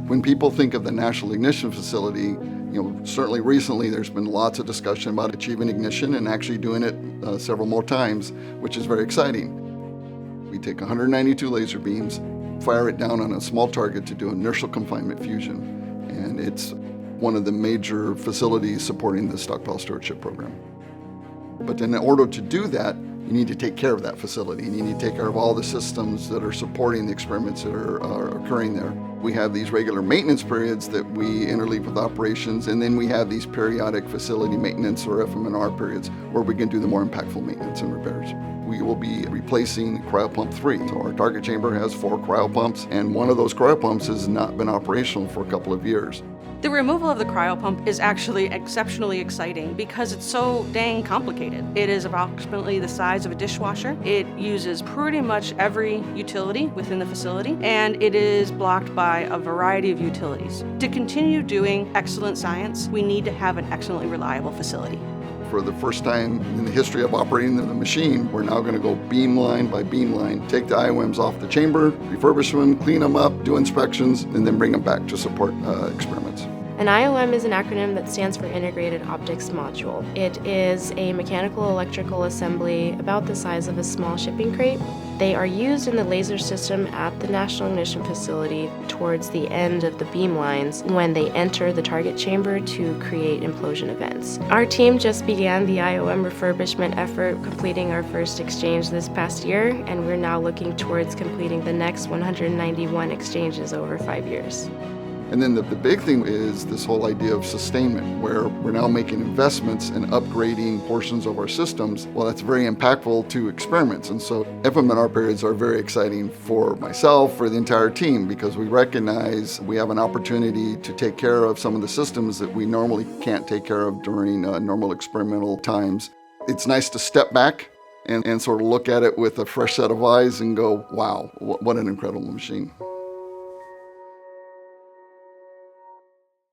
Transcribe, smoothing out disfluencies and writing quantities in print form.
When people think of the National Ignition Facility, certainly recently there's been lots of discussion about achieving ignition and actually doing it several more times, which is very exciting. We take 192 laser beams, fire it down on a small target to do inertial confinement fusion, and it's one of the major facilities supporting the Stockpile Stewardship program. But in order to do that, you need to take care of that facility, and you need to take care of all the systems that are supporting the experiments that are occurring there. We have these regular maintenance periods that we interleave with operations, and then we have these periodic facility maintenance or FM&R periods where we can do the more impactful maintenance and repairs. We will be replacing cryopump 3. So our target chamber has 4 cryopumps, and one of those cryopumps has not been operational for a couple of years. The removal of the cryopump is actually exceptionally exciting because it's so dang complicated. It is approximately the size of a dishwasher. It uses pretty much every utility within the facility, and it is blocked by a variety of utilities. To continue doing excellent science, we need to have an excellently reliable facility. For the first time in the history of operating the machine, we're now going to go beam line by beam line, take the IOMs off the chamber, refurbish them, clean them up, do inspections, and then bring them back to support experiments. An IOM is an acronym that stands for Integrated Optics Module. It is a mechanical electrical assembly about the size of a small shipping crate. They are used in the laser system at the National Ignition Facility towards the end of the beam lines when they enter the target chamber to create implosion events. Our team just began the IOM refurbishment effort, completing our first exchange this past year, and we're now looking towards completing the next 191 exchanges over 5 years. And then the big thing is this whole idea of sustainment, where we're now making investments and upgrading portions of our systems. Well, that's very impactful to experiments. And so FM&R periods are very exciting for myself, for the entire team, because we recognize we have an opportunity to take care of some of the systems that we normally can't take care of during normal experimental times. It's nice to step back and sort of look at it with a fresh set of eyes and go, wow, what an incredible machine.